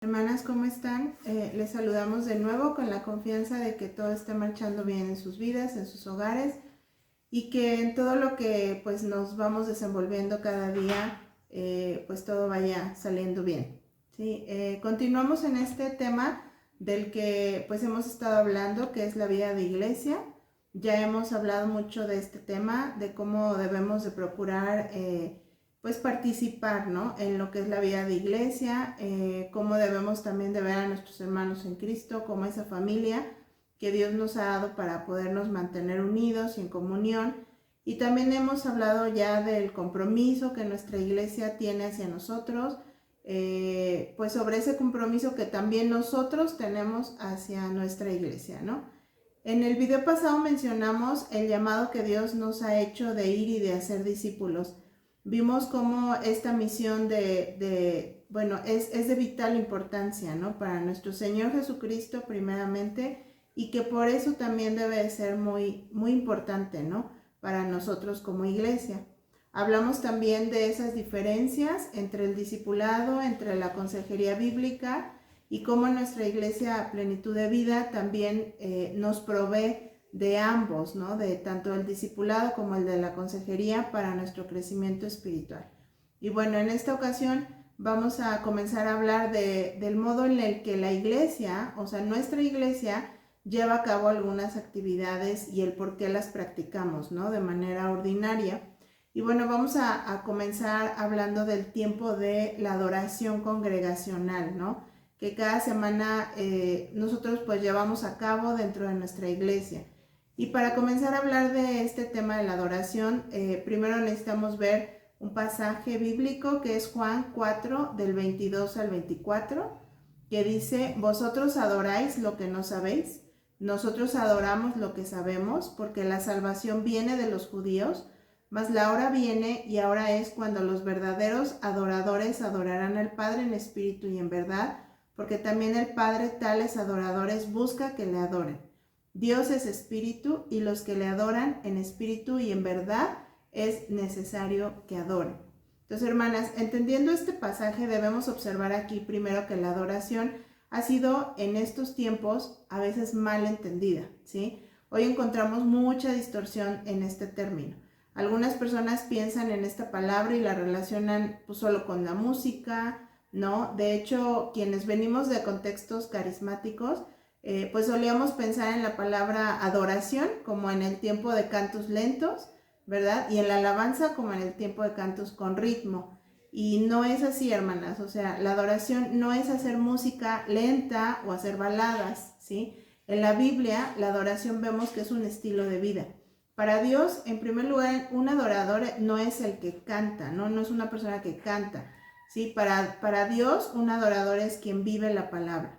Hermanas, ¿cómo están? Les saludamos de nuevo con la confianza de que todo esté marchando bien en sus vidas, en sus hogares y que en todo lo que pues nos vamos desenvolviendo cada día, pues todo vaya saliendo bien. ¿Sí? Continuamos en este tema del que pues hemos estado hablando, que es la vida de iglesia. Ya hemos hablado mucho de este tema, de cómo debemos de procurar pues participar, ¿no?, en lo que es la vida de iglesia, cómo debemos también de ver a nuestros hermanos en Cristo, como esa familia que Dios nos ha dado para podernos mantener unidos y en comunión. Y también hemos hablado ya del compromiso que nuestra iglesia tiene hacia nosotros, pues sobre ese compromiso que también nosotros tenemos hacia nuestra iglesia, ¿no? En el video pasado mencionamos el llamado que Dios nos ha hecho de ir y de hacer discípulos. Vimos cómo esta misión es de vital importancia, ¿no?, para nuestro Señor Jesucristo primeramente, y que por eso también debe ser muy, muy importante, ¿no?, para nosotros como iglesia. Hablamos también de esas diferencias entre el discipulado, entre la consejería bíblica, y cómo nuestra iglesia Plenitud de Vida también nos provee de ambos, ¿no?, de tanto el discipulado como el de la consejería para nuestro crecimiento espiritual. Y bueno, en esta ocasión vamos a comenzar a hablar del modo en el que la iglesia, o sea, nuestra iglesia, lleva a cabo algunas actividades y el por qué las practicamos, ¿no?, de manera ordinaria. Y bueno, vamos a comenzar hablando del tiempo de la adoración congregacional, ¿no?, que cada semana nosotros pues llevamos a cabo dentro de nuestra iglesia. Y para comenzar a hablar de este tema de la adoración, primero necesitamos ver un pasaje bíblico que es Juan 4, del 22 al 24, que dice: vosotros adoráis lo que no sabéis, nosotros adoramos lo que sabemos, porque la salvación viene de los judíos, mas la hora viene y ahora es cuando los verdaderos adoradores adorarán al Padre en espíritu y en verdad, porque también el Padre tales adoradores busca que le adoren. Dios es espíritu y los que le adoran en espíritu y en verdad es necesario que adoren. Entonces, hermanas, entendiendo este pasaje debemos observar aquí primero que la adoración ha sido en estos tiempos a veces mal entendida, ¿sí? Hoy encontramos mucha distorsión en este término. Algunas personas piensan en esta palabra y la relacionan pues solo con la música, ¿no? De hecho, quienes venimos de contextos carismáticos, pues solíamos pensar en la palabra adoración como en el tiempo de cantos lentos, ¿verdad? Y en la alabanza como en el tiempo de cantos con ritmo. Y no es así, hermanas. O sea, la adoración no es hacer música lenta o hacer baladas, ¿sí? En la Biblia, la adoración vemos que es un estilo de vida. Para Dios, en primer lugar, un adorador no es el que canta, ¿no? No es una persona que canta, ¿sí? Para Dios, un adorador es quien vive la palabra.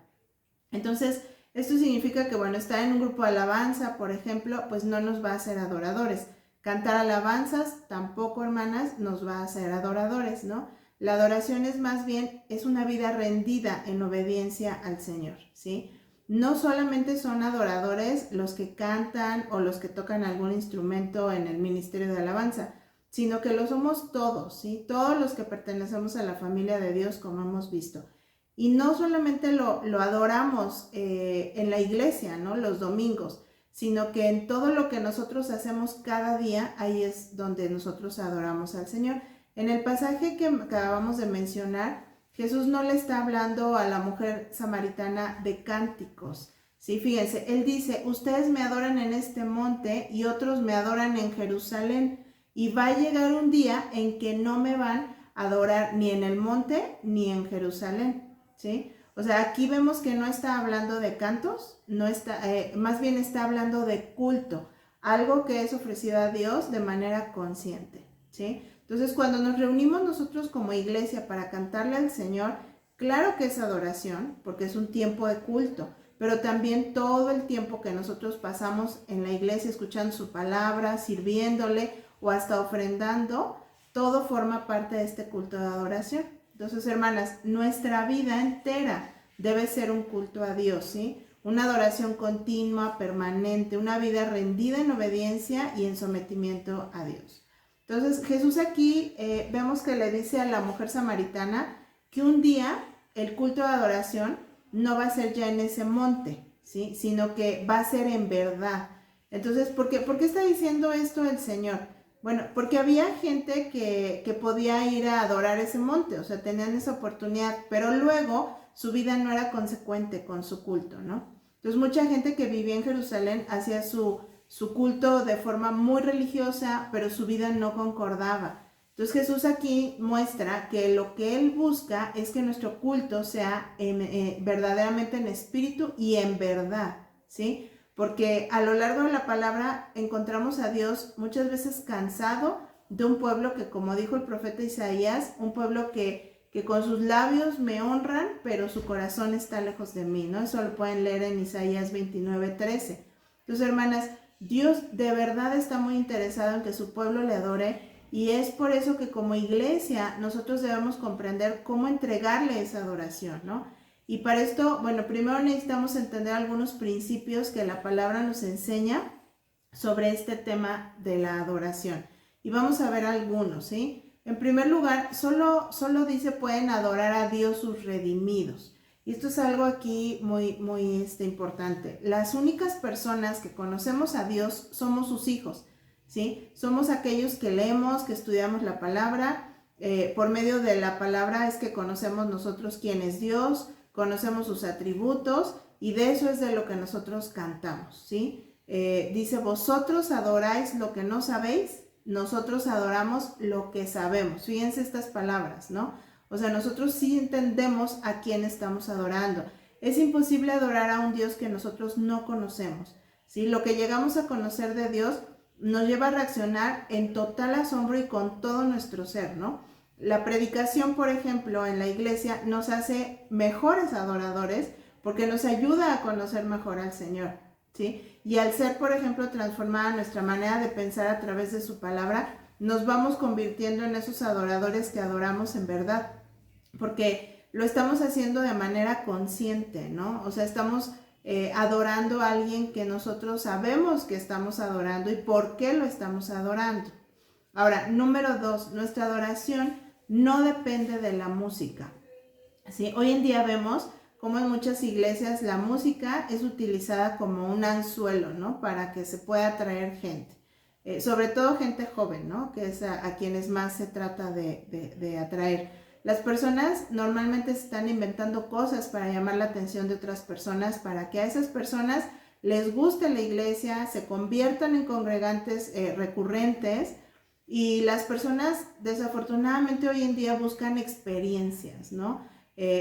Entonces, esto significa que, bueno, estar en un grupo de alabanza, por ejemplo, pues no nos va a hacer adoradores. Cantar alabanzas tampoco, hermanas, nos va a hacer adoradores, ¿no? La adoración es más bien, es una vida rendida en obediencia al Señor, ¿sí? No solamente son adoradores los que cantan o los que tocan algún instrumento en el ministerio de alabanza, sino que lo somos todos, ¿sí? Todos los que pertenecemos a la familia de Dios, como hemos visto. Y no solamente lo adoramos en la iglesia, ¿no?, los domingos, sino que en todo lo que nosotros hacemos cada día, ahí es donde nosotros adoramos al Señor. En el pasaje que acabamos de mencionar, Jesús no le está hablando a la mujer samaritana de cánticos, ¿sí? Fíjense, Él dice: ustedes me adoran en este monte y otros me adoran en Jerusalén, y va a llegar un día en que no me van a adorar ni en el monte ni en Jerusalén, ¿sí? O sea, aquí vemos que no está hablando de cantos, no está, más bien está hablando de culto, algo que es ofrecido a Dios de manera consciente, ¿sí? Entonces, cuando nos reunimos nosotros como iglesia para cantarle al Señor, claro que es adoración, porque es un tiempo de culto, pero también todo el tiempo que nosotros pasamos en la iglesia escuchando su palabra, sirviéndole o hasta ofrendando, todo forma parte de este culto de adoración. Entonces, hermanas, nuestra vida entera debe ser un culto a Dios, ¿sí? Una adoración continua, permanente, una vida rendida en obediencia y en sometimiento a Dios. Entonces, Jesús aquí vemos que le dice a la mujer samaritana que un día el culto de adoración no va a ser ya en ese monte, ¿sí? Sino que va a ser en verdad. Entonces, ¿por qué está diciendo esto el Señor? Bueno, porque había gente que podía ir a adorar ese monte, o sea, tenían esa oportunidad, pero luego su vida no era consecuente con su culto, ¿no? Entonces, mucha gente que vivía en Jerusalén hacía su culto de forma muy religiosa, pero su vida no concordaba. Entonces Jesús aquí muestra que lo que Él busca es que nuestro culto sea verdaderamente en espíritu y en verdad, ¿sí? Porque a lo largo de la palabra encontramos a Dios muchas veces cansado de un pueblo que, como dijo el profeta Isaías, un pueblo que con sus labios me honran, pero su corazón está lejos de mí, ¿no? Eso lo pueden leer en Isaías 29:13. Entonces, hermanas, Dios de verdad está muy interesado en que su pueblo le adore, y es por eso que como iglesia nosotros debemos comprender cómo entregarle esa adoración, ¿no? Y para esto, bueno, primero necesitamos entender algunos principios que la palabra nos enseña sobre este tema de la adoración. Y vamos a ver algunos, ¿sí? En primer lugar, solo dice pueden adorar a Dios sus redimidos. Y esto es algo aquí muy importante. Las únicas personas que conocemos a Dios somos sus hijos, ¿sí? Somos aquellos que leemos, que estudiamos la palabra. Por medio de la palabra es que conocemos nosotros quién es Dios, conocemos sus atributos, y de eso es de lo que nosotros cantamos, ¿sí? Dice, vosotros adoráis lo que no sabéis, nosotros adoramos lo que sabemos. Fíjense estas palabras, ¿no? O sea, nosotros sí entendemos a quién estamos adorando. Es imposible adorar a un Dios que nosotros no conocemos, ¿sí? Lo que llegamos a conocer de Dios nos lleva a reaccionar en total asombro y con todo nuestro ser, ¿no? La predicación, por ejemplo, en la iglesia nos hace mejores adoradores porque nos ayuda a conocer mejor al Señor, ¿sí? Y al ser, por ejemplo, transformada nuestra manera de pensar a través de su palabra, nos vamos convirtiendo en esos adoradores que adoramos en verdad, porque lo estamos haciendo de manera consciente, ¿no? O sea, estamos adorando a alguien que nosotros sabemos que estamos adorando y por qué lo estamos adorando. Ahora, número 2, nuestra adoración no depende de la música, ¿sí? Hoy en día vemos cómo en muchas iglesias la música es utilizada como un anzuelo, ¿no? Para que se pueda atraer gente, sobre todo gente joven, ¿no? Que es a quienes más se trata de atraer. Las personas normalmente están inventando cosas para llamar la atención de otras personas, para que a esas personas les guste la iglesia, se conviertan en congregantes recurrentes. Y las personas desafortunadamente hoy en día buscan experiencias, ¿no?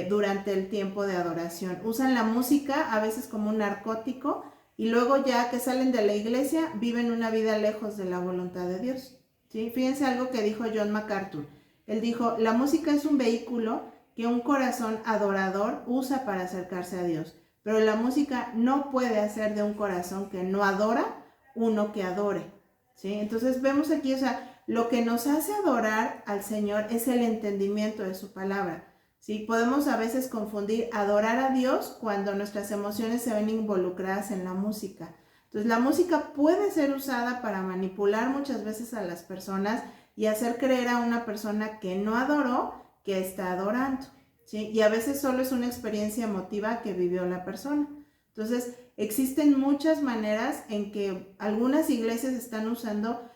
Durante el tiempo de adoración. Usan la música a veces como un narcótico, y luego ya que salen de la iglesia viven una vida lejos de la voluntad de Dios, ¿sí? Fíjense algo que dijo John MacArthur. Él dijo, la música es un vehículo que un corazón adorador usa para acercarse a Dios, pero la música no puede hacer de un corazón que no adora uno que adore, ¿sí? Entonces vemos aquí, o sea, lo que nos hace adorar al Señor es el entendimiento de su palabra, ¿sí? Podemos a veces confundir adorar a Dios cuando nuestras emociones se ven involucradas en la música. Entonces la música puede ser usada para manipular muchas veces a las personas y hacer creer a una persona que no adoró que está adorando, ¿sí? Y a veces solo es una experiencia emotiva que vivió la persona. Entonces existen muchas maneras en que algunas iglesias están usando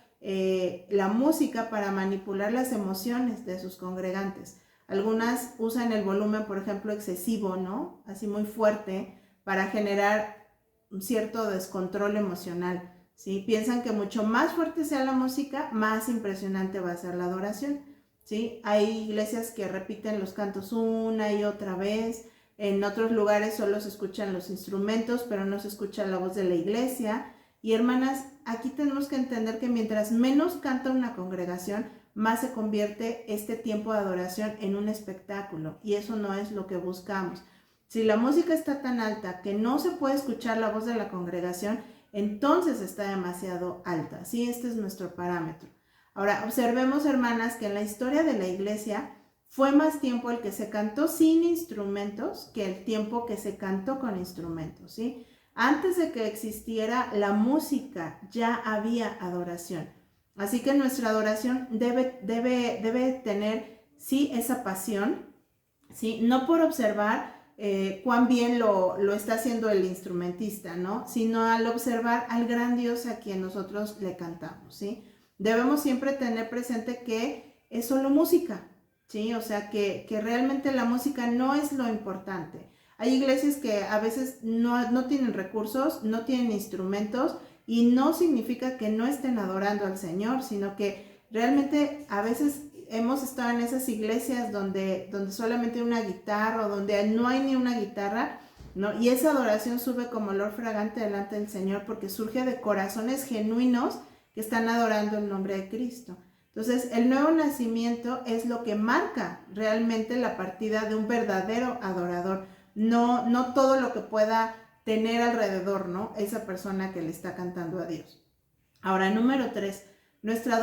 la música para manipular las emociones de sus congregantes. Algunas usan el volumen, por ejemplo, excesivo, ¿no? Así muy fuerte, para generar un cierto descontrol emocional, ¿sí? Piensan que mucho más fuerte sea la música, más impresionante va a ser la adoración, ¿sí? Hay iglesias que repiten los cantos una y otra vez. En otros lugares solo se escuchan los instrumentos, pero no se escucha la voz de la iglesia. Y hermanas, aquí tenemos que entender que mientras menos canta una congregación, más se convierte este tiempo de adoración en un espectáculo, y eso no es lo que buscamos. Si la música está tan alta que no se puede escuchar la voz de la congregación, entonces está demasiado alta, ¿sí? Este es nuestro parámetro. Ahora, observemos, hermanas, que en la historia de la iglesia fue más tiempo el que se cantó sin instrumentos que el tiempo que se cantó con instrumentos, ¿sí? Antes de que existiera la música, ya había adoración. Así que nuestra adoración debe tener, sí, esa pasión, ¿sí? No por observar cuán bien lo está haciendo el instrumentista, ¿no? Sino al observar al gran Dios a quien nosotros le cantamos, ¿sí? Debemos siempre tener presente que es solo música, ¿sí? O sea, que realmente la música no es lo importante. Hay iglesias que a veces no tienen recursos, no tienen instrumentos, y no significa que no estén adorando al Señor, sino que realmente a veces hemos estado en esas iglesias donde solamente hay una guitarra o donde no hay ni una guitarra, ¿no? Y esa adoración sube como olor fragante delante del Señor porque surge de corazones genuinos que están adorando el nombre de Cristo. Entonces, el nuevo nacimiento es lo que marca realmente la partida de un verdadero adorador, no todo lo que pueda tener alrededor, ¿no? Esa persona que le está cantando a Dios. Ahora, número 3, nuestra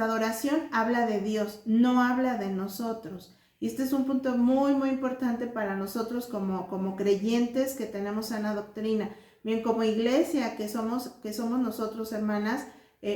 adoración habla de Dios, no habla de nosotros. Y este es un punto muy, muy importante para nosotros como creyentes que tenemos sana doctrina. Bien, como iglesia que somos nosotros, hermanas,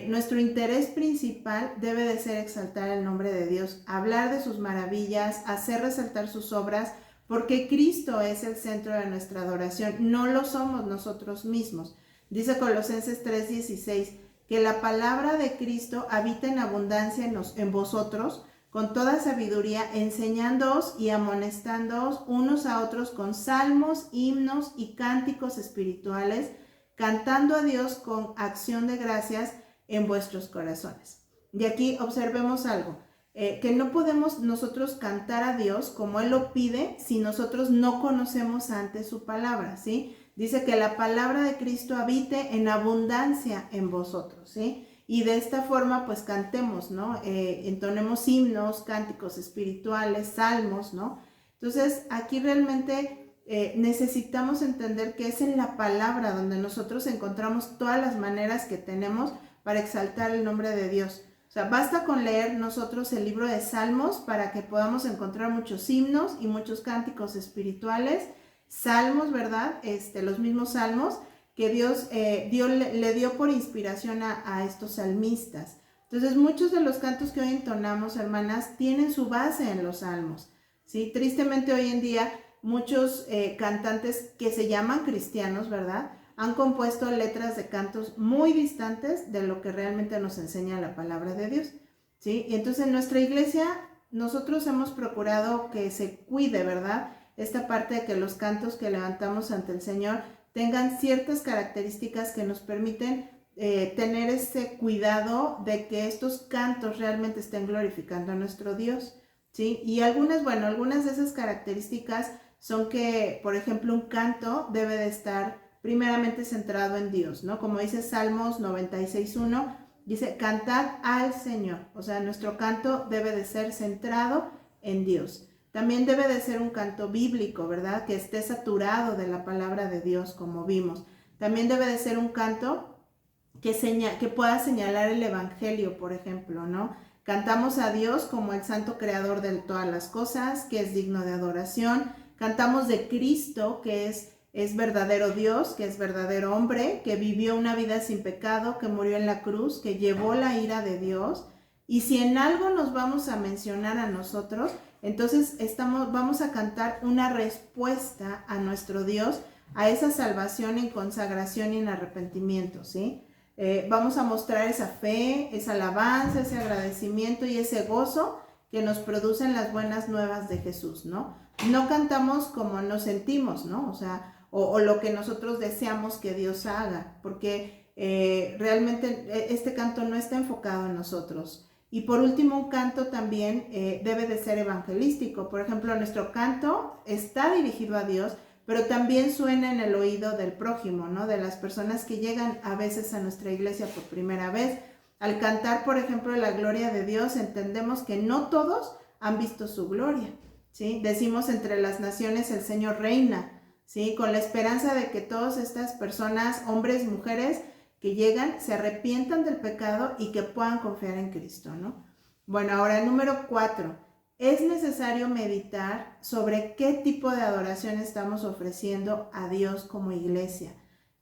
nuestro interés principal debe de ser exaltar el nombre de Dios, hablar de sus maravillas, hacer resaltar sus obras, porque Cristo es el centro de nuestra adoración, no lo somos nosotros mismos. Dice Colosenses 3:16, que la palabra de Cristo habita en abundancia en vosotros, con toda sabiduría, enseñándoos y amonestándoos unos a otros con salmos, himnos y cánticos espirituales, cantando a Dios con acción de gracias en vuestros corazones. Y aquí observemos algo. Que no podemos nosotros cantar a Dios como Él lo pide si nosotros no conocemos antes su palabra, ¿sí? Dice que la palabra de Cristo habite en abundancia en vosotros, ¿sí? Y de esta forma pues cantemos, ¿no? Entonemos himnos, cánticos espirituales, salmos, ¿no? Entonces aquí realmente necesitamos entender que es en la palabra donde nosotros encontramos todas las maneras que tenemos para exaltar el nombre de Dios. O sea, basta con leer nosotros el libro de Salmos para que podamos encontrar muchos himnos y muchos cánticos espirituales, salmos, ¿verdad? Los mismos salmos que Dios le dio por inspiración a estos salmistas. Entonces, muchos de los cantos que hoy entonamos, hermanas, tienen su base en los salmos, ¿sí? Tristemente hoy en día muchos cantantes que se llaman cristianos, ¿verdad?, han compuesto letras de cantos muy distantes de lo que realmente nos enseña la palabra de Dios, ¿sí? Y entonces en nuestra iglesia nosotros hemos procurado que se cuide, ¿verdad?, esta parte de que los cantos que levantamos ante el Señor tengan ciertas características que nos permiten tener ese cuidado de que estos cantos realmente estén glorificando a nuestro Dios, ¿sí? Y algunas de esas características son que, por ejemplo, un canto debe de estar primeramente centrado en Dios, ¿no? Como dice Salmos 96:1, dice, cantad al Señor. O sea, nuestro canto debe de ser centrado en Dios. También debe de ser un canto bíblico, ¿verdad?, que esté saturado de la palabra de Dios, como vimos. También debe de ser un canto que pueda señalar el evangelio, por ejemplo, ¿no? Cantamos a Dios como el santo creador de todas las cosas, que es digno de adoración. Cantamos de Cristo, que es verdadero Dios, que es verdadero hombre, que vivió una vida sin pecado, que murió en la cruz, que llevó la ira de Dios. Y si en algo nos vamos a mencionar a nosotros, entonces vamos a cantar una respuesta a nuestro Dios, a esa salvación en consagración y en arrepentimiento, ¿sí? Vamos a mostrar esa fe, esa alabanza, ese agradecimiento y ese gozo que nos producen las buenas nuevas de Jesús, ¿no? No cantamos como nos sentimos, ¿no? O sea, o lo que nosotros deseamos que Dios haga, porque realmente este canto no está enfocado en nosotros. Y por último, un canto también debe de ser evangelístico. Por ejemplo, nuestro canto está dirigido a Dios, pero también suena en el oído del prójimo, ¿no? De las personas que llegan a veces a nuestra iglesia por primera vez. Al cantar, por ejemplo, la gloria de Dios, entendemos que no todos han visto su gloria, ¿sí? Decimos entre las naciones el Señor reina, ¿sí? Con la esperanza de que todas estas personas, hombres, mujeres, que llegan, se arrepientan del pecado y que puedan confiar en Cristo, ¿no? Bueno, ahora número 4. Es necesario meditar sobre qué tipo de adoración estamos ofreciendo a Dios como iglesia.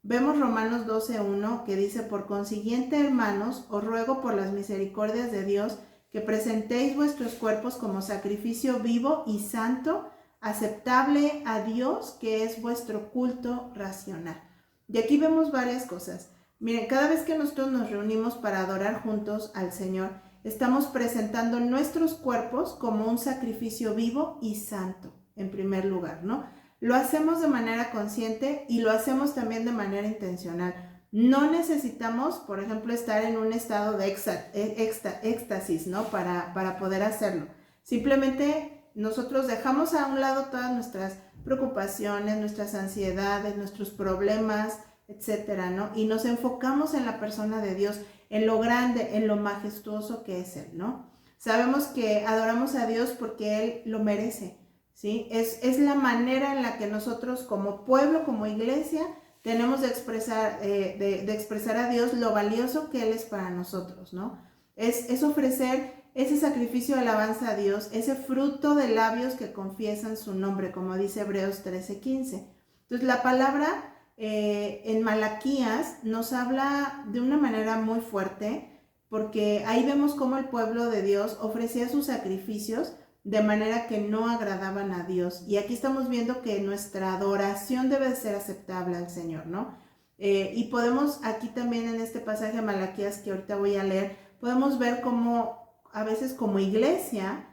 Vemos Romanos 12:1 que dice, por consiguiente, hermanos, os ruego por las misericordias de Dios que presentéis vuestros cuerpos como sacrificio vivo y santo, aceptable a Dios, que es vuestro culto racional. Y aquí vemos varias cosas. Miren, cada vez que nosotros nos reunimos para adorar juntos al Señor, estamos presentando nuestros cuerpos como un sacrificio vivo y santo, en primer lugar, ¿no? Lo hacemos de manera consciente y lo hacemos también de manera intencional. No necesitamos, por ejemplo, estar en un estado de éxtasis, ¿no? Para poder hacerlo. Simplemente nosotros dejamos a un lado todas nuestras preocupaciones, nuestras ansiedades, nuestros problemas, etcétera, ¿no? Y nos enfocamos en la persona de Dios, en lo grande, en lo majestuoso que es Él, ¿no? Sabemos que adoramos a Dios porque Él lo merece, ¿sí? Es la manera en la que nosotros como pueblo, como iglesia, tenemos de expresar a Dios lo valioso que Él es para nosotros, ¿no? Es ofrecer ese sacrificio de alabanza a Dios, ese fruto de labios que confiesan su nombre, como dice Hebreos 13:15. Entonces la palabra en Malaquías nos habla de una manera muy fuerte, porque ahí vemos cómo el pueblo de Dios ofrecía sus sacrificios de manera que no agradaban a Dios. Y aquí estamos viendo que nuestra adoración debe ser aceptable al Señor, ¿no? Y podemos aquí también en este pasaje de Malaquías que ahorita voy a leer, podemos ver cómo a veces como iglesia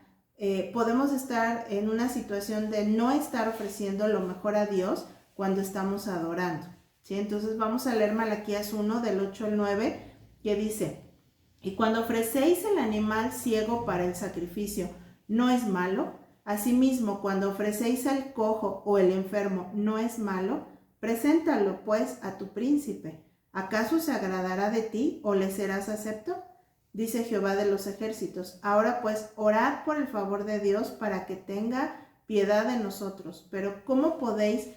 podemos estar en una situación de no estar ofreciendo lo mejor a Dios cuando estamos adorando, ¿sí? Entonces vamos a leer Malaquías 1 del 8 al 9, que dice: y cuando ofrecéis el animal ciego para el sacrificio, ¿no es malo? Asimismo, cuando ofrecéis al cojo o el enfermo, ¿no es malo? Preséntalo, pues, a tu príncipe. ¿Acaso se agradará de ti o le serás acepto? Dice Jehová de los ejércitos. Ahora, pues, orad por el favor de Dios para que tenga piedad de nosotros. Pero ¿cómo podéis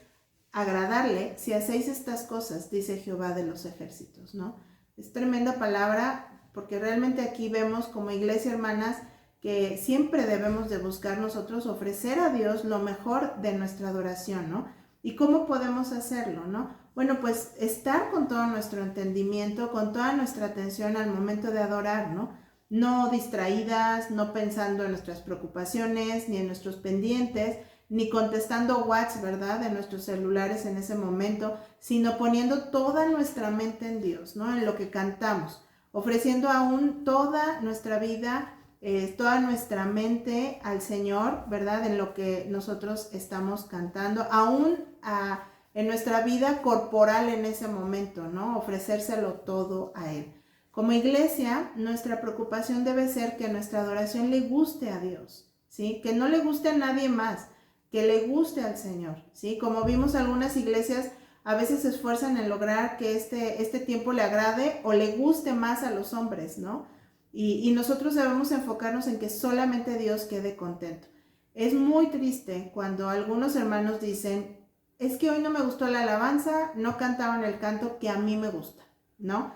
agradarle si hacéis estas cosas? Dice Jehová de los ejércitos, ¿no? Es tremenda palabra, porque realmente aquí vemos como iglesia, hermanas, que siempre debemos de buscar nosotros ofrecer a Dios lo mejor de nuestra adoración, ¿no? ¿Y cómo podemos hacerlo, no? Bueno, pues estar con todo nuestro entendimiento, con toda nuestra atención al momento de adorar, ¿no? No distraídas, no pensando en nuestras preocupaciones, ni en nuestros pendientes, ni contestando WhatsApp, ¿verdad?, de nuestros celulares en ese momento, sino poniendo toda nuestra mente en Dios, ¿no? En lo que cantamos, ofreciendo aún toda nuestra vida, toda nuestra mente al Señor, ¿verdad? En lo que nosotros estamos cantando, aún en nuestra vida corporal en ese momento, ¿no? Ofrecérselo todo a Él. Como iglesia, nuestra preocupación debe ser que nuestra adoración le guste a Dios, ¿sí? Que no le guste a nadie más, que le guste al Señor, ¿sí? Como vimos, algunas iglesias a veces se esfuerzan en lograr que este tiempo le agrade o le guste más a los hombres, ¿no? Y nosotros debemos enfocarnos en que solamente Dios quede contento. Es muy triste cuando algunos hermanos dicen: es que hoy no me gustó la alabanza, no cantaron el canto que a mí me gusta, ¿no?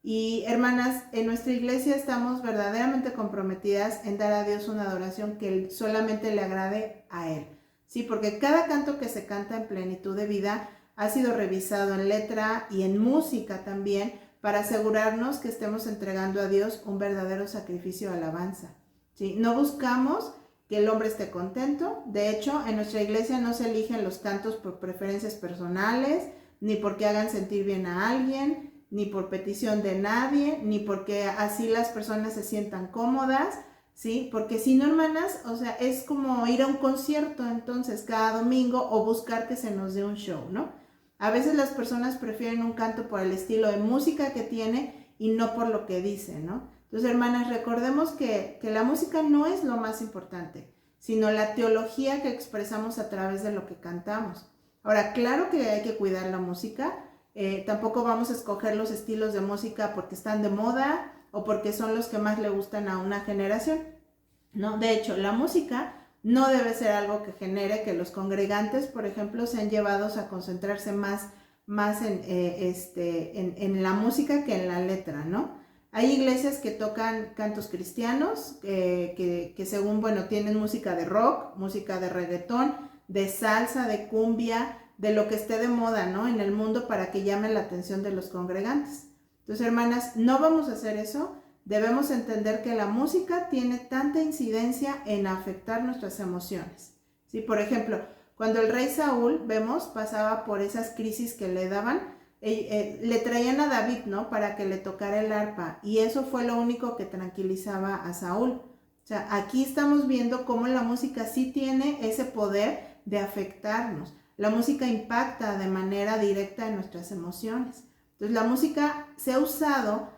Y hermanas, en nuestra iglesia estamos verdaderamente comprometidas en dar a Dios una adoración que solamente le agrade a Él, ¿sí? Porque cada canto que se canta en plenitud de vida ha sido revisado en letra y en música también, para asegurarnos que estemos entregando a Dios un verdadero sacrificio de alabanza, ¿sí? No buscamos que el hombre esté contento. De hecho, en nuestra iglesia no se eligen los cantos por preferencias personales, ni porque hagan sentir bien a alguien, ni por petición de nadie, ni porque así las personas se sientan cómodas, ¿sí? Porque si no, hermanas, o sea, es como ir a un concierto entonces cada domingo, o buscar que se nos dé un show, ¿no? A veces las personas prefieren un canto por el estilo de música que tiene y no por lo que dice, ¿no? Entonces, hermanas, recordemos que la música no es lo más importante, sino la teología que expresamos a través de lo que cantamos. Ahora, claro que hay que cuidar la música. Tampoco vamos a escoger los estilos de música porque están de moda o porque son los que más le gustan a una generación, ¿no? De hecho, la música no debe ser algo que genere que los congregantes, por ejemplo, sean llevados a concentrarse más en la música que en la letra, ¿no? Hay iglesias que tocan cantos cristianos, que según, bueno, tienen música de rock, música de reggaetón, de salsa, de cumbia, de lo que esté de moda, ¿no?, en el mundo, para que llame la atención de los congregantes. Entonces, hermanas, no vamos a hacer eso, debemos entender que la música tiene tanta incidencia en afectar nuestras emociones. ¿Sí? Por ejemplo, cuando el rey Saúl, vemos, pasaba por esas crisis que le daban, le traían a David, ¿no? Para que le tocara el arpa, y eso fue lo único que tranquilizaba a Saúl. O sea, aquí estamos viendo cómo la música sí tiene ese poder de afectarnos. La música impacta de manera directa en nuestras emociones. Entonces, la música se ha usado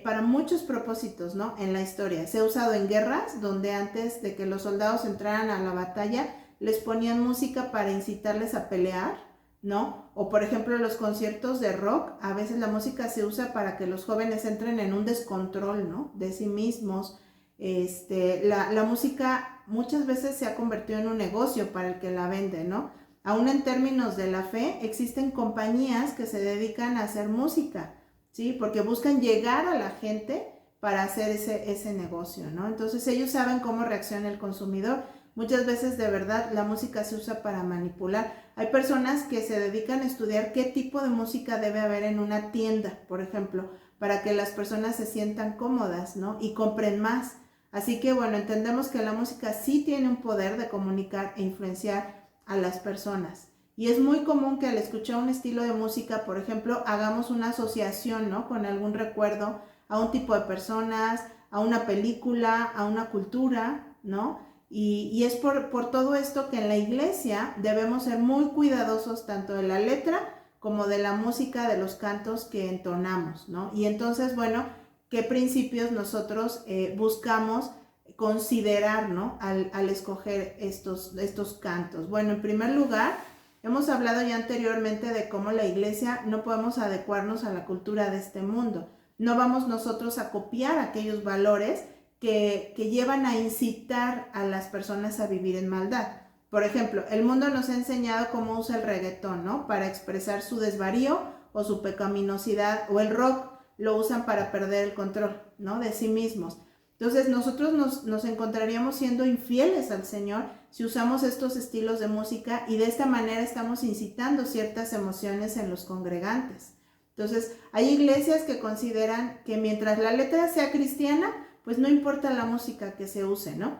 para muchos propósitos, ¿no? En la historia. Se ha usado en guerras, donde antes de que los soldados entraran a la batalla, les ponían música para incitarles a pelear, ¿no? O por ejemplo los conciertos de rock, a veces la música se usa para que los jóvenes entren en un descontrol, ¿no? De sí mismos. La música muchas veces se ha convertido en un negocio para el que la vende, ¿no? Aún en términos de la fe, existen compañías que se dedican a hacer música, ¿sí? Porque buscan llegar a la gente para hacer ese negocio, ¿no? Entonces ellos saben cómo reacciona el consumidor. Muchas veces de verdad la música se usa para manipular. Hay personas que se dedican a estudiar qué tipo de música debe haber en una tienda, por ejemplo, para que las personas se sientan cómodas, ¿no? Y compren más. Así que bueno, entendemos que la música sí tiene un poder de comunicar e influenciar a las personas. Y es muy común que al escuchar un estilo de música, por ejemplo, hagamos una asociación, ¿no? Con algún recuerdo a un tipo de personas, a una película, a una cultura, ¿no? Y es por todo esto que en la iglesia debemos ser muy cuidadosos tanto de la letra como de la música, de los cantos que entonamos, ¿no? Y entonces, bueno, ¿qué principios nosotros buscamos considerar, ¿no? Al escoger estos cantos? Bueno, en primer lugar, hemos hablado ya anteriormente de cómo la iglesia no podemos adecuarnos a la cultura de este mundo. No vamos nosotros a copiar aquellos valores que llevan a incitar a las personas a vivir en maldad. Por ejemplo, el mundo nos ha enseñado cómo usa el reggaetón, ¿no? Para expresar su desvarío o su pecaminosidad, o el rock lo usan para perder el control, ¿no? De sí mismos. Entonces nosotros nos encontraríamos siendo infieles al Señor si usamos estos estilos de música, y de esta manera estamos incitando ciertas emociones en los congregantes. Entonces hay iglesias que consideran que mientras la letra sea cristiana, pues no importa la música que se use, ¿no?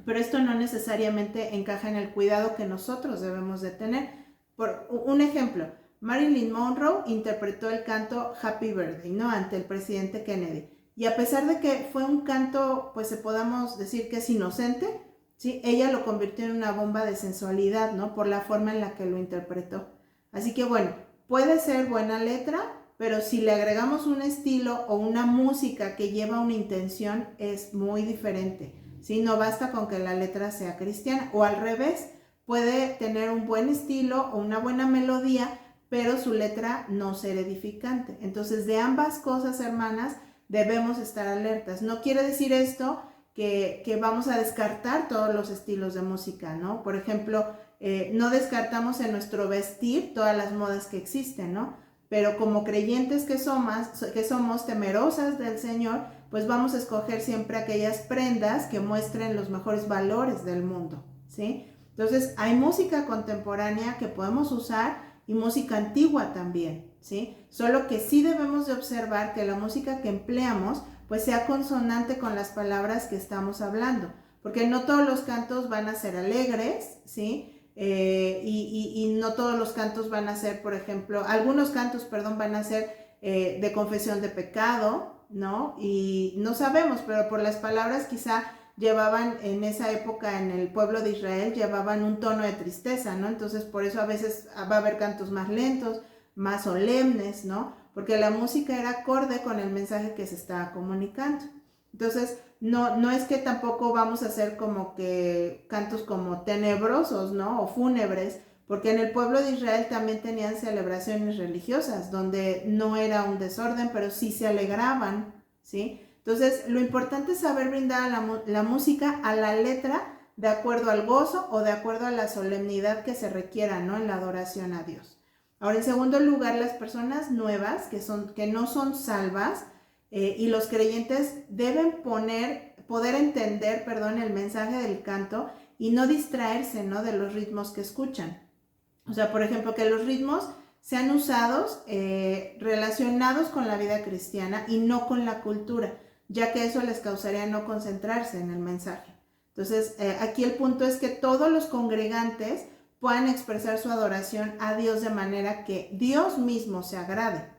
Pero esto no necesariamente encaja en el cuidado que nosotros debemos de tener. Por un ejemplo, Marilyn Monroe interpretó el canto Happy Birthday, ¿no? Ante el presidente Kennedy. Y a pesar de que fue un canto, pues se podamos decir que es inocente, ¿sí? Ella lo convirtió en una bomba de sensualidad, ¿no? Por la forma en la que lo interpretó. Así que bueno, puede ser buena letra, pero si le agregamos un estilo o una música que lleva una intención, es muy diferente, ¿sí? No basta con que la letra sea cristiana, o al revés, puede tener un buen estilo o una buena melodía, pero su letra no ser edificante. Entonces, de ambas cosas, hermanas, debemos estar alertas. No quiere decir esto que vamos a descartar todos los estilos de música, ¿no? Por ejemplo, no descartamos en nuestro vestir todas las modas que existen, ¿no? Pero como creyentes que somos temerosas del Señor, pues vamos a escoger siempre aquellas prendas que muestren los mejores valores del mundo, ¿sí? Entonces, hay música contemporánea que podemos usar y música antigua también, ¿sí? Solo que sí debemos de observar que la música que empleamos, pues sea consonante con las palabras que estamos hablando, porque no todos los cantos van a ser alegres, ¿sí? Y no todos los cantos van a ser, por ejemplo, algunos cantos, perdón, van a ser de confesión de pecado, ¿no? Y no sabemos, pero por las palabras quizá llevaban en esa época en el pueblo de Israel, llevaban un tono de tristeza, ¿no? Entonces por eso a veces va a haber cantos más lentos, más solemnes, ¿no? Porque la música era acorde con el mensaje que se estaba comunicando. Entonces, no es que tampoco vamos a hacer como que cantos como tenebrosos, ¿no? O fúnebres, porque en el pueblo de Israel también tenían celebraciones religiosas, donde no era un desorden, pero sí se alegraban, ¿sí? Entonces, lo importante es saber brindar la música a la letra de acuerdo al gozo o de acuerdo a la solemnidad que se requiera, ¿no? En la adoración a Dios. Ahora, en segundo lugar, las personas nuevas que no son salvas, y los creyentes deben poder entender, el mensaje del canto y no distraerse, ¿no? De los ritmos que escuchan. O sea, por ejemplo, que los ritmos sean usados relacionados con la vida cristiana y no con la cultura. ya que eso les causaría no concentrarse en el mensaje. Entonces, aquí el punto es que todos los congregantes puedan expresar su adoración a Dios de manera que Dios mismo se agrade,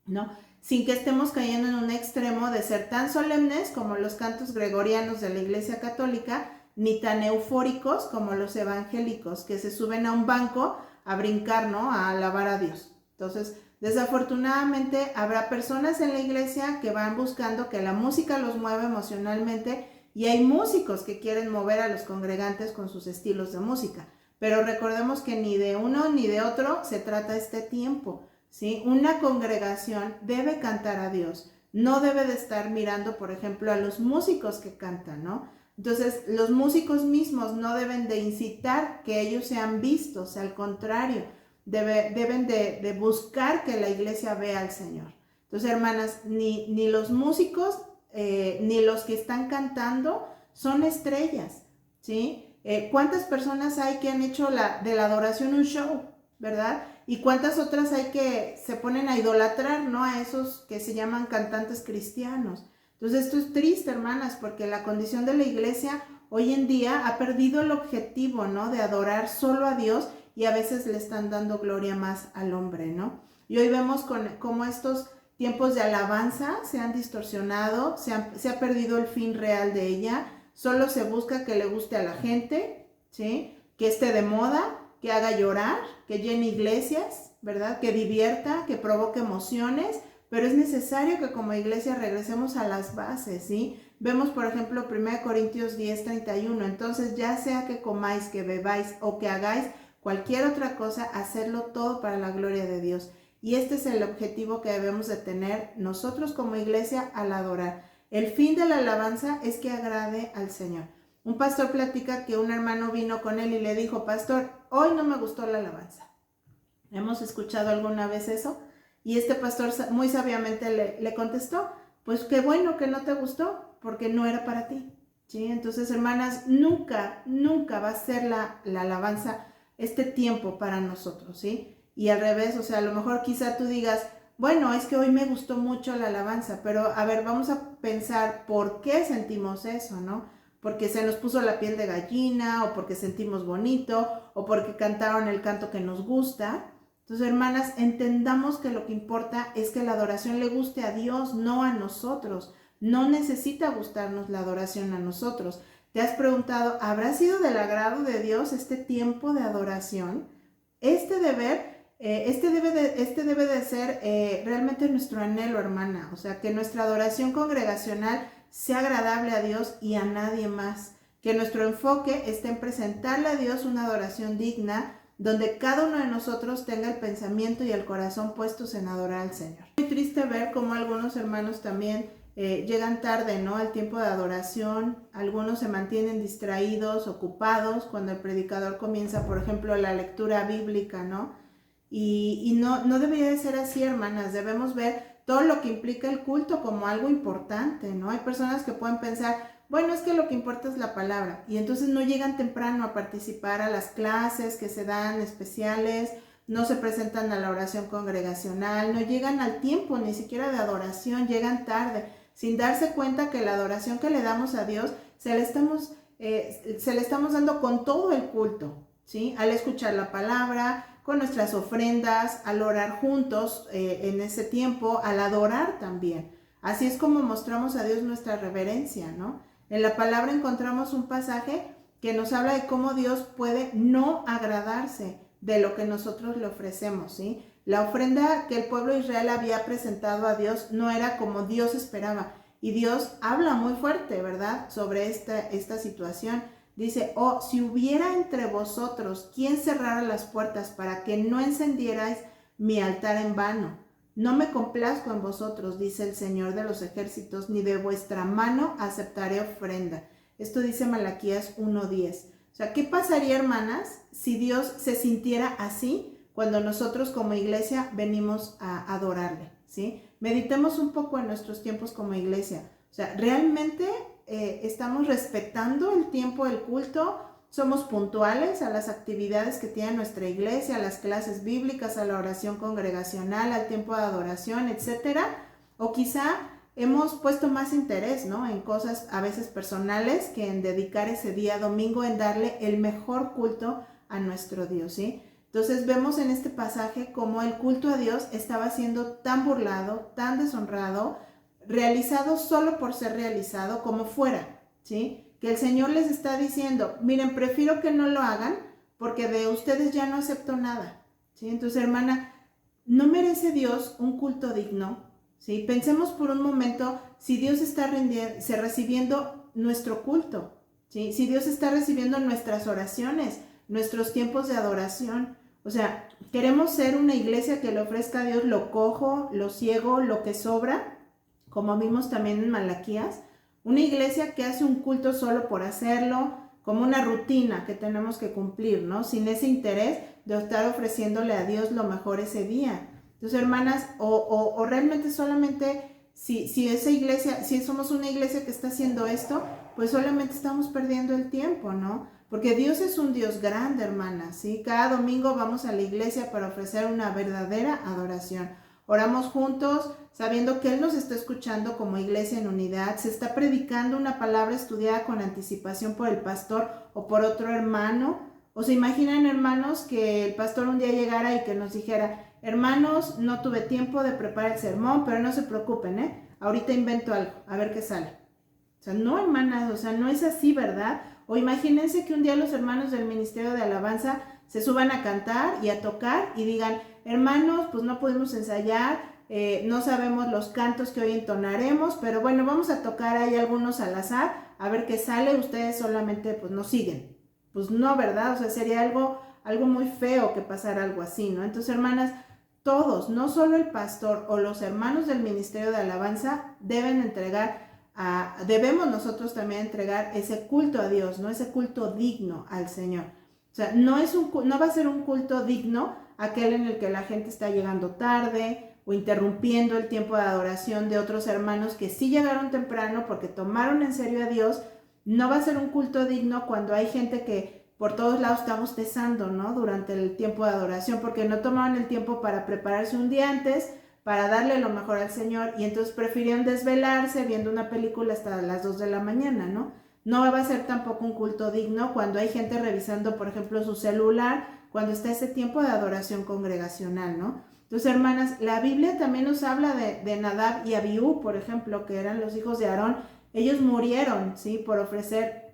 ¿no? Sin que estemos cayendo en un extremo de ser tan solemnes como los cantos gregorianos de la Iglesia Católica, ni tan eufóricos como los evangélicos, que se suben a un banco a brincar, ¿no? A alabar a Dios. Entonces, desafortunadamente, habrá personas en la iglesia que van buscando que la música los mueva emocionalmente, y hay músicos que quieren mover a los congregantes con sus estilos de música. Pero recordemos que ni de uno ni de otro se trata este tiempo, ¿sí? Una congregación debe cantar a Dios, no debe de estar mirando, por ejemplo, a los músicos que cantan, ¿no? Entonces, los músicos mismos no deben de incitar que ellos sean vistos, al contrario, deben de buscar que la iglesia vea al Señor. Entonces, hermanas, ni los músicos ni los que están cantando son estrellas, ¿sí? ¿Cuántas personas hay que han hecho de la adoración un show, verdad? Y cuántas otras hay que se ponen a idolatrar, ¿no? A esos que se llaman cantantes cristianos. Entonces esto es triste, hermanas, porque la condición de la iglesia hoy en día ha perdido el objetivo, ¿no? De adorar solo a Dios, y a veces le están dando gloria más al hombre, ¿no? Y hoy vemos cómo estos tiempos de alabanza se han distorsionado, se ha perdido el fin real de ella. Solo se busca que le guste a la gente, ¿sí? Que esté de moda, que haga llorar, que llene iglesias, ¿verdad? Que divierta, que provoque emociones, pero es necesario que como iglesia regresemos a las bases, ¿sí? Vemos, por ejemplo, 1 Corintios 10:31, entonces ya sea que comáis, que bebáis o que hagáis cualquier otra cosa, hacerlo todo para la gloria de Dios. Y este es el objetivo que debemos de tener nosotros como iglesia al adorar. El fin de la alabanza es que agrade al Señor. Un pastor platica que un hermano vino con él y le dijo: pastor, hoy no me gustó la alabanza. ¿Hemos escuchado alguna vez eso? Y este pastor muy sabiamente le contestó: pues qué bueno que no te gustó, porque no era para ti, ¿sí? Entonces, hermanas, nunca va a ser la alabanza este tiempo para nosotros, ¿sí? Y al revés, o sea, a lo mejor quizá tú digas: bueno, es que hoy me gustó mucho la alabanza, pero a ver, vamos a pensar por qué sentimos eso, ¿no? Porque se nos puso la piel de gallina, o porque sentimos bonito, o porque cantaron el canto que nos gusta. Entonces, hermanas, entendamos que lo que importa es que la adoración le guste a Dios, no a nosotros. No necesita gustarnos la adoración a nosotros. ¿Te has preguntado, habrá sido del agrado de Dios este tiempo de adoración? Este debe de ser realmente nuestro anhelo, hermana. O sea, que nuestra adoración congregacional sea agradable a Dios y a nadie más. Que nuestro enfoque esté en presentarle a Dios una adoración digna, donde cada uno de nosotros tenga el pensamiento y el corazón puestos en adorar al Señor. Es muy triste ver cómo algunos hermanos también llegan tarde, ¿no?, al tiempo de adoración. Algunos se mantienen distraídos, ocupados, cuando el predicador comienza, por ejemplo, la lectura bíblica, ¿no? Y no debería de ser así, hermanas. Debemos ver todo lo que implica el culto como algo importante, ¿no? Hay personas que pueden pensar, bueno, es que lo que importa es la palabra, y entonces no llegan temprano a participar a las clases que se dan especiales, no se presentan a la oración congregacional, no llegan al tiempo ni siquiera de adoración, llegan tarde, sin darse cuenta que la adoración que le damos a Dios se le estamos dando con todo el culto, ¿sí? Al escuchar la palabra, con nuestras ofrendas, al orar juntos en ese tiempo, al adorar también. Así es como mostramos a Dios nuestra reverencia, ¿no? En la palabra encontramos un pasaje que nos habla de cómo Dios puede no agradarse de lo que nosotros le ofrecemos, ¿sí? La ofrenda que el pueblo de Israel había presentado a Dios no era como Dios esperaba. Y Dios habla muy fuerte, ¿verdad?, sobre esta situación. Dice: oh, si hubiera entre vosotros quien cerrara las puertas para que no encendierais mi altar en vano. No me complazco en vosotros, dice el Señor de los ejércitos, ni de vuestra mano aceptaré ofrenda. Esto dice Malaquías 1:10. O sea, ¿qué pasaría, hermanas, si Dios se sintiera así cuando nosotros como iglesia venimos a adorarle, ¿sí? Meditemos un poco en nuestros tiempos como iglesia. O sea, ¿realmente estamos respetando el tiempo del culto? ¿Somos puntuales a las actividades que tiene nuestra iglesia, a las clases bíblicas, a la oración congregacional, al tiempo de adoración, etcétera? O quizá hemos puesto más interés, ¿no? En cosas a veces personales que en dedicar ese día domingo, en darle el mejor culto a nuestro Dios, ¿sí? Entonces vemos en este pasaje cómo el culto a Dios estaba siendo tan burlado, tan deshonrado, realizado solo por ser realizado como fuera, ¿sí? Que el Señor les está diciendo, miren, prefiero que no lo hagan porque de ustedes ya no acepto nada, ¿sí? Entonces, hermana, ¿no merece Dios un culto digno? ¿Sí? Pensemos por un momento si Dios está recibiendo nuestro culto, ¿sí? Si Dios está recibiendo nuestras oraciones, nuestros tiempos de adoración. O sea, queremos ser una iglesia que le ofrezca a Dios lo cojo, lo ciego, lo que sobra, como vimos también en Malaquías. Una iglesia que hace un culto solo por hacerlo, como una rutina que tenemos que cumplir, ¿no? Sin ese interés de estar ofreciéndole a Dios lo mejor ese día. Entonces, hermanas, o realmente solamente, si esa iglesia, si somos una iglesia que está haciendo esto, pues solamente estamos perdiendo el tiempo, ¿no? Porque Dios es un Dios grande, hermanas, ¿sí? Cada domingo vamos a la iglesia para ofrecer una verdadera adoración. Oramos juntos, sabiendo que Él nos está escuchando como iglesia en unidad. Se está predicando una palabra estudiada con anticipación por el pastor o por otro hermano. ¿O se imaginan, hermanos, que el pastor un día llegara y que nos dijera, hermanos, no tuve tiempo de preparar el sermón, pero no se preocupen, ahorita invento algo, a ver qué sale? O sea, no, hermanas, o sea, no es así, ¿verdad? O imagínense que un día los hermanos del Ministerio de Alabanza se suban a cantar y a tocar y digan, hermanos, pues no pudimos ensayar, no sabemos los cantos que hoy entonaremos, pero bueno, vamos a tocar ahí algunos al azar, a ver qué sale, ustedes solamente pues nos siguen. Pues no, ¿verdad? O sea, sería algo muy feo que pasara algo así, ¿no? Entonces, hermanas, todos, no solo el pastor o los hermanos del Ministerio de Alabanza, debemos nosotros también entregar ese culto a Dios, ¿no? Ese culto digno al Señor. O sea, no va a ser un culto digno aquel en el que la gente está llegando tarde o interrumpiendo el tiempo de adoración de otros hermanos que sí llegaron temprano porque tomaron en serio a Dios. No va a ser un culto digno cuando hay gente que por todos lados está bostezando, ¿no? Durante el tiempo de adoración, porque no tomaban el tiempo para prepararse un día antes, para darle lo mejor al Señor, y entonces prefirieron desvelarse viendo una película hasta las 2 de la mañana, ¿no? No va a ser tampoco un culto digno cuando hay gente revisando, por ejemplo, su celular, cuando está ese tiempo de adoración congregacional, ¿no? Entonces, hermanas, la Biblia también nos habla de Nadab y Abiú, por ejemplo, que eran los hijos de Aarón. Ellos murieron, ¿sí? Por ofrecer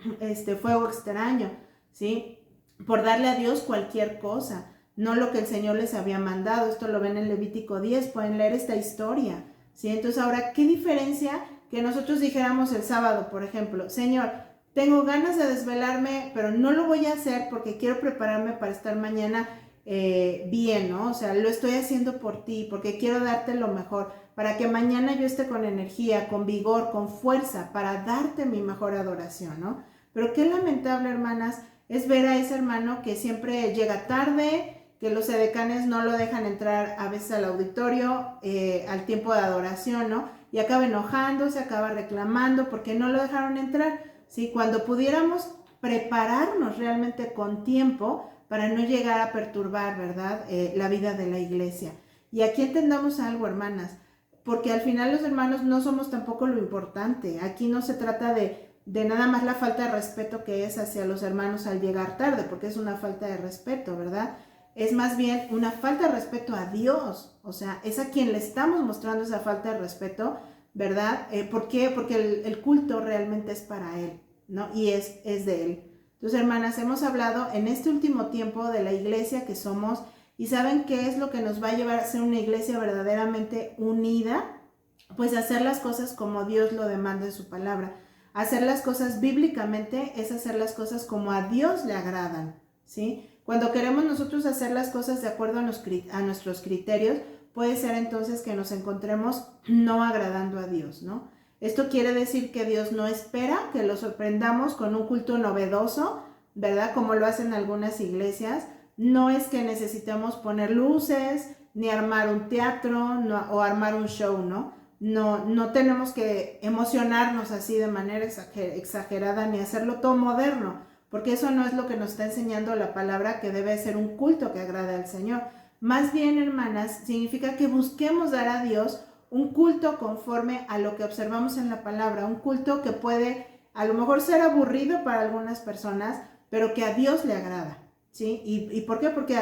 fuego extraño, ¿sí? Por darle a Dios cualquier cosa, no lo que el Señor les había mandado. Esto lo ven en Levítico 10, pueden leer esta historia, ¿sí? Entonces ahora, ¿qué diferencia que nosotros dijéramos el sábado, por ejemplo, Señor, tengo ganas de desvelarme, pero no lo voy a hacer porque quiero prepararme para estar mañana bien, ¿no? O sea, lo estoy haciendo por ti, porque quiero darte lo mejor, para que mañana yo esté con energía, con vigor, con fuerza, para darte mi mejor adoración, ¿no? Pero qué lamentable, hermanas, es ver a ese hermano que siempre llega tarde, que los edecanes no lo dejan entrar a veces al auditorio, al tiempo de adoración, ¿no? Y acaba enojándose, acaba reclamando porque no lo dejaron entrar, ¿sí? Cuando pudiéramos prepararnos realmente con tiempo para no llegar a perturbar, ¿verdad? La vida de la iglesia. Y aquí entendamos algo, hermanas, porque al final los hermanos no somos tampoco lo importante. Aquí no se trata de nada más la falta de respeto que es hacia los hermanos al llegar tarde, porque es una falta de respeto, ¿verdad? Es más bien una falta de respeto a Dios, o sea, es a quien le estamos mostrando esa falta de respeto, ¿verdad? ¿Por qué? Porque el culto realmente es para Él, ¿no? Y es de Él. Entonces, hermanas, hemos hablado en este último tiempo de la iglesia que somos, y ¿saben qué es lo que nos va a llevar a ser una iglesia verdaderamente unida? Pues hacer las cosas como Dios lo demanda en su palabra. Hacer las cosas bíblicamente es hacer las cosas como a Dios le agradan, ¿sí? Cuando queremos nosotros hacer las cosas de acuerdo a nuestros criterios, puede ser entonces que nos encontremos no agradando a Dios, ¿no? Esto quiere decir que Dios no espera que lo sorprendamos con un culto novedoso, ¿verdad? Como lo hacen algunas iglesias. No es que necesitemos poner luces, ni armar un teatro o armar un show, ¿no? No tenemos que emocionarnos así de manera exagerada ni hacerlo todo moderno, porque eso no es lo que nos está enseñando la palabra, que debe ser un culto que agrade al Señor. Más bien, hermanas, significa que busquemos dar a Dios un culto conforme a lo que observamos en la palabra, un culto que puede a lo mejor ser aburrido para algunas personas, pero que a Dios le agrada, ¿sí? ¿Y por qué? Porque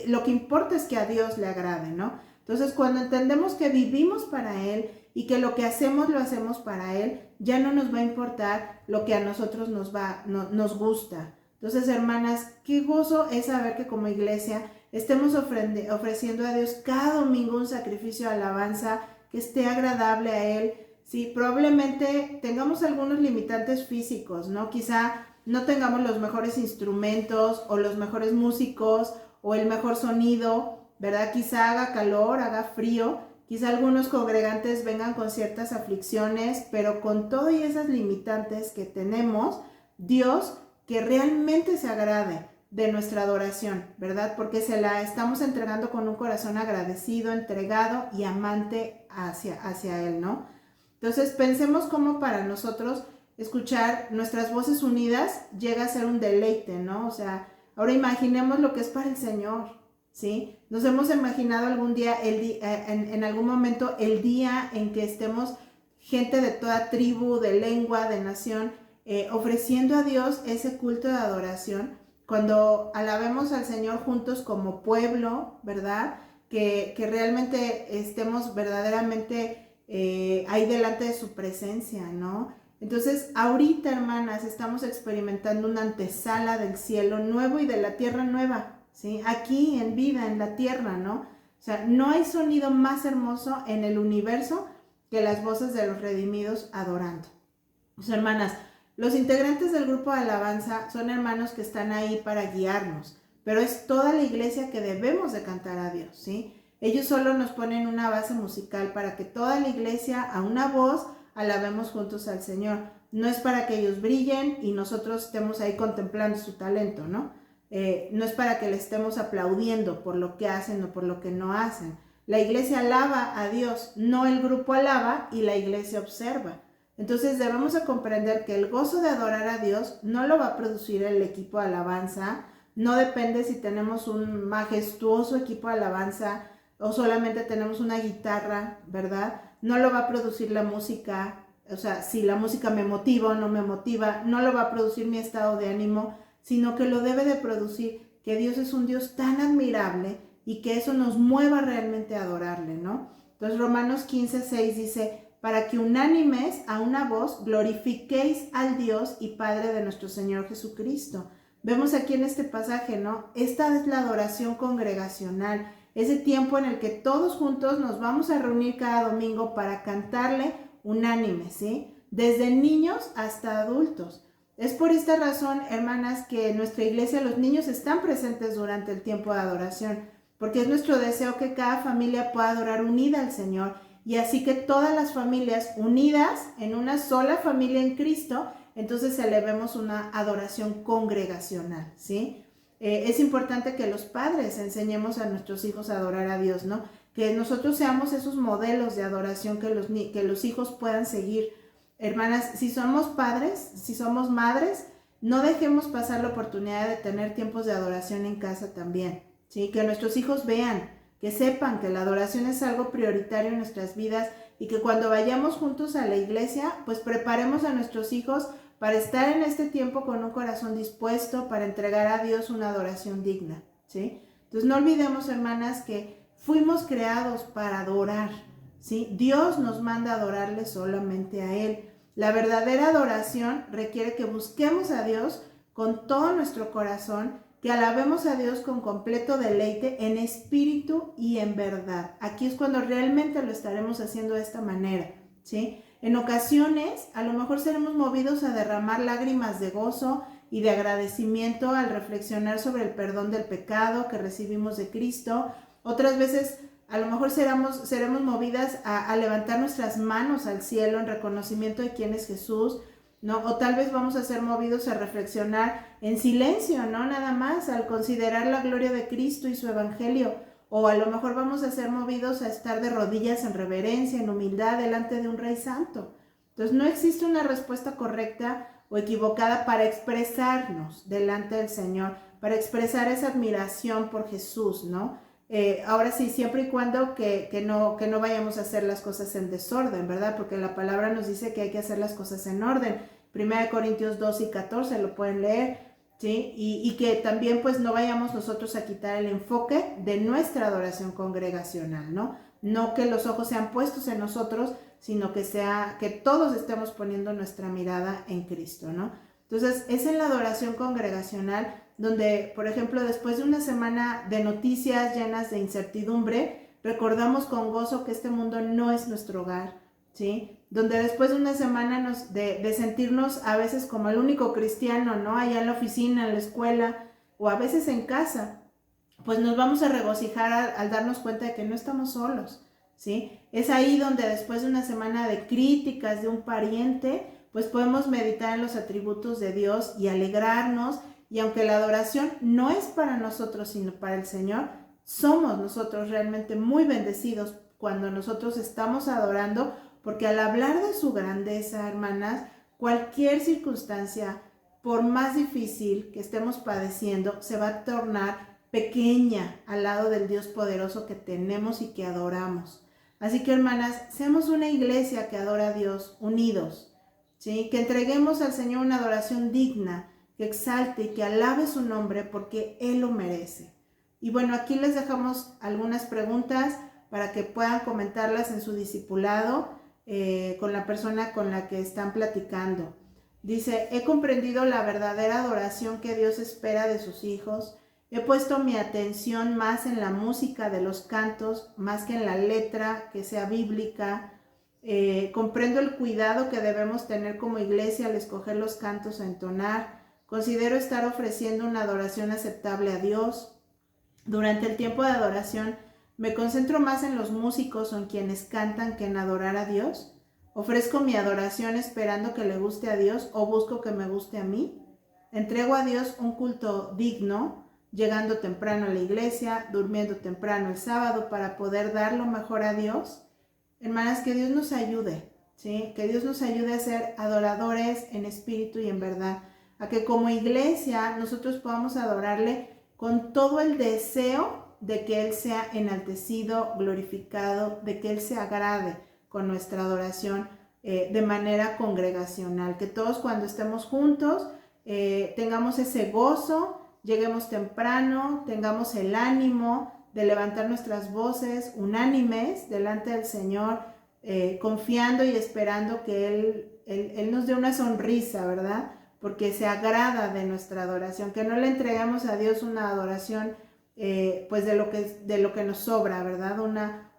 lo que importa es que a Dios le agrade, ¿no? Entonces, cuando entendemos que vivimos para Él y que lo que hacemos lo hacemos para Él, ya no nos va a importar lo que a nosotros nos gusta. Entonces, hermanas, qué gozo es saber que como iglesia estemos ofreciendo a Dios cada domingo un sacrificio de alabanza que esté agradable a Él. Sí, probablemente tengamos algunos limitantes físicos, ¿no? Quizá no tengamos los mejores instrumentos o los mejores músicos o el mejor sonido, ¿verdad? Quizá haga calor, haga frío, quizá algunos congregantes vengan con ciertas aflicciones, pero con todas esas limitantes que tenemos, Dios que realmente se agrade de nuestra adoración, ¿verdad? Porque se la estamos entregando con un corazón agradecido, entregado y amante hacia Él, ¿no? Entonces pensemos cómo para nosotros escuchar nuestras voces unidas llega a ser un deleite, ¿no? O sea, ahora imaginemos lo que es para el Señor, ¿sí? Nos hemos imaginado algún día, en algún momento, el día en que estemos gente de toda tribu, de lengua, de nación, ofreciendo a Dios ese culto de adoración, cuando alabemos al Señor juntos como pueblo, ¿verdad? Que realmente estemos verdaderamente ahí delante de su presencia, ¿no? Entonces, ahorita, hermanas, estamos experimentando una antesala del cielo nuevo y de la tierra nueva, ¿sí? Aquí en vida, en la tierra, ¿no? O sea, no hay sonido más hermoso en el universo que las voces de los redimidos adorando. Pues, hermanas, los integrantes del grupo de alabanza son hermanos que están ahí para guiarnos, pero es toda la iglesia que debemos de cantar a Dios, ¿sí? Ellos solo nos ponen una base musical para que toda la iglesia a una voz alabemos juntos al Señor. No es para que ellos brillen y nosotros estemos ahí contemplando su talento, ¿no? No es para que le estemos aplaudiendo por lo que hacen o por lo que no hacen. La iglesia alaba a Dios, no el grupo alaba y la iglesia observa. Entonces debemos de comprender que el gozo de adorar a Dios no lo va a producir el equipo de alabanza, no depende si tenemos un majestuoso equipo de alabanza o solamente tenemos una guitarra, ¿verdad? No lo va a producir la música, o sea, si la música me motiva o no me motiva, no lo va a producir mi estado de ánimo, sino que lo debe de producir que Dios es un Dios tan admirable y que eso nos mueva realmente a adorarle, ¿no? Entonces Romanos 15:6 dice, para que unánimes a una voz glorifiquéis al Dios y Padre de nuestro Señor Jesucristo. Vemos aquí en este pasaje, ¿no? Esta es la adoración congregacional, ese tiempo en el que todos juntos nos vamos a reunir cada domingo para cantarle unánime, ¿sí? Desde niños hasta adultos. Es por esta razón, hermanas, que en nuestra iglesia los niños están presentes durante el tiempo de adoración, porque es nuestro deseo que cada familia pueda adorar unida al Señor y así que todas las familias unidas en una sola familia en Cristo, entonces elevemos una adoración congregacional, ¿sí? Es importante que los padres enseñemos a nuestros hijos a adorar a Dios, ¿no? Que nosotros seamos esos modelos de adoración que los hijos puedan seguir. Hermanas, si somos padres, si somos madres, no dejemos pasar la oportunidad de tener tiempos de adoración en casa también, ¿sí? Que nuestros hijos vean, que sepan que la adoración es algo prioritario en nuestras vidas y que cuando vayamos juntos a la iglesia, pues preparemos a nuestros hijos para estar en este tiempo con un corazón dispuesto para entregar a Dios una adoración digna, ¿sí? Entonces no olvidemos, hermanas, que fuimos creados para adorar, ¿sí? Dios nos manda a adorarle solamente a Él. La verdadera adoración requiere que busquemos a Dios con todo nuestro corazón, que alabemos a Dios con completo deleite en espíritu y en verdad. Aquí es cuando realmente lo estaremos haciendo de esta manera, ¿sí? En ocasiones, a lo mejor seremos movidos a derramar lágrimas de gozo y de agradecimiento al reflexionar sobre el perdón del pecado que recibimos de Cristo. Otras veces, a lo mejor seremos movidas a levantar nuestras manos al cielo en reconocimiento de quién es Jesús, ¿no? O tal vez vamos a ser movidos a reflexionar en silencio, ¿no? Nada más, al considerar la gloria de Cristo y su evangelio. O a lo mejor vamos a ser movidos a estar de rodillas en reverencia, en humildad, delante de un Rey Santo. Entonces no existe una respuesta correcta o equivocada para expresarnos delante del Señor, para expresar esa admiración por Jesús, ¿no? Ahora sí, siempre y cuando que no vayamos a hacer las cosas en desorden, ¿verdad? Porque la palabra nos dice que hay que hacer las cosas en orden. 1 Corintios 2 y 14 lo pueden leer, ¿sí? Y que también pues no vayamos nosotros a quitar el enfoque de nuestra adoración congregacional, ¿no? No que los ojos sean puestos en nosotros, sino que todos estemos poniendo nuestra mirada en Cristo, ¿no? Entonces, es en la adoración congregacional donde, por ejemplo, después de una semana de noticias llenas de incertidumbre, recordamos con gozo que este mundo no es nuestro hogar, ¿sí? Donde después de una semana de sentirnos a veces como el único cristiano, ¿no? Allá en la oficina, en la escuela o a veces en casa, pues nos vamos a regocijar al darnos cuenta de que no estamos solos, ¿sí? Es ahí donde después de una semana de críticas de un pariente, pues podemos meditar en los atributos de Dios y alegrarnos, y aunque la adoración no es para nosotros, sino para el Señor, somos nosotros realmente muy bendecidos cuando nosotros estamos adorando, porque al hablar de su grandeza, hermanas, cualquier circunstancia, por más difícil que estemos padeciendo, se va a tornar pequeña al lado del Dios poderoso que tenemos y que adoramos. Así que, hermanas, seamos una iglesia que adora a Dios, unidos, ¿sí? Que entreguemos al Señor una adoración digna, que exalte y que alabe su nombre porque Él lo merece. Y bueno, aquí les dejamos algunas preguntas para que puedan comentarlas en su discipulado con la persona con la que están platicando. Dice, he comprendido la verdadera adoración que Dios espera de sus hijos. He puesto mi atención más en la música de los cantos, más que en la letra que sea bíblica. Comprendo el cuidado que debemos tener como iglesia al escoger los cantos a entonar. Considero estar ofreciendo una adoración aceptable a Dios. Durante el tiempo de adoración, ¿me concentro más en los músicos o en quienes cantan que en adorar a Dios? ¿Ofrezco mi adoración esperando que le guste a Dios o busco que me guste a mí? ¿Entrego a Dios un culto digno, llegando temprano a la iglesia, durmiendo temprano el sábado para poder dar lo mejor a Dios? Hermanas, que Dios nos ayude, ¿sí? Que Dios nos ayude a ser adoradores en espíritu y en verdad, a que como iglesia nosotros podamos adorarle con todo el deseo de que Él sea enaltecido, glorificado, de que Él se agrade con nuestra adoración de manera congregacional, que todos cuando estemos juntos tengamos ese gozo, lleguemos temprano, tengamos el ánimo de levantar nuestras voces unánimes delante del Señor, confiando y esperando que Él nos dé una sonrisa, ¿verdad? Porque se agrada de nuestra adoración, que no le entreguemos a Dios una adoración pues de lo que nos sobra, ¿verdad?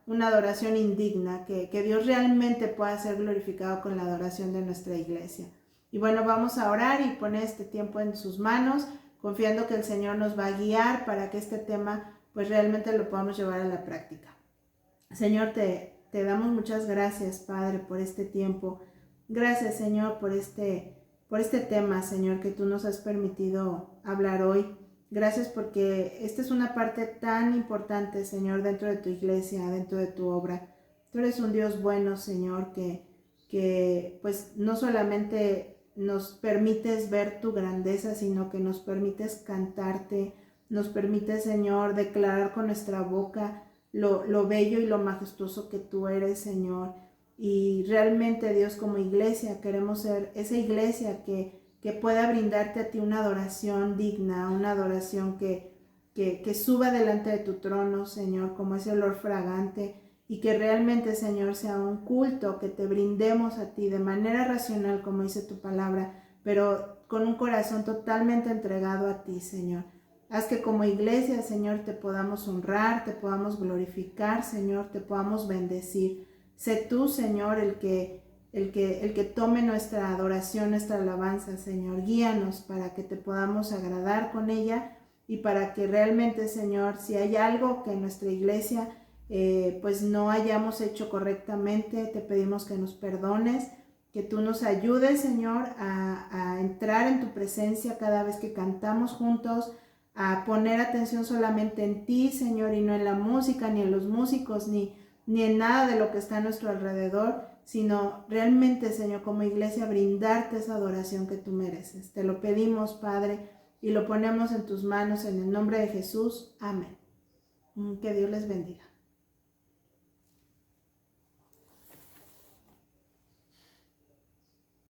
Una adoración indigna, que Dios realmente pueda ser glorificado con la adoración de nuestra iglesia. Y bueno, vamos a orar y poner este tiempo en sus manos, confiando que el Señor nos va a guiar para que este tema pues realmente lo podamos llevar a la práctica. Señor, te damos muchas gracias, Padre, por este tiempo. Gracias, Señor, por este tema, Señor, que tú nos has permitido hablar hoy. Gracias porque esta es una parte tan importante, Señor, dentro de tu iglesia, dentro de tu obra. Tú eres un Dios bueno, Señor, que pues no solamente nos permites ver tu grandeza, sino que nos permites cantarte, nos permites, Señor, declarar con nuestra boca lo bello y lo majestuoso que tú eres, Señor. Y realmente, Dios, como iglesia, queremos ser esa iglesia que pueda brindarte a ti una adoración digna, una adoración que suba delante de tu trono, Señor, como ese olor fragante, y que realmente, Señor, sea un culto que te brindemos a ti de manera racional, como dice tu palabra, pero con un corazón totalmente entregado a ti, Señor. Haz que como iglesia, Señor, te podamos honrar, te podamos glorificar, Señor, te podamos bendecir. Sé tú, Señor, el que tome nuestra adoración, nuestra alabanza, Señor. Guíanos para que te podamos agradar con ella y para que realmente, Señor, si hay algo que en nuestra iglesia pues no hayamos hecho correctamente, te pedimos que nos perdones, que tú nos ayudes, Señor, a entrar en tu presencia cada vez que cantamos juntos, a poner atención solamente en ti, Señor, y no en la música, ni en los músicos, ni en nada de lo que está a nuestro alrededor, sino realmente, Señor, como iglesia, brindarte esa adoración que tú mereces. Te lo pedimos, Padre, y lo ponemos en tus manos en el nombre de Jesús. Amén. Que Dios les bendiga.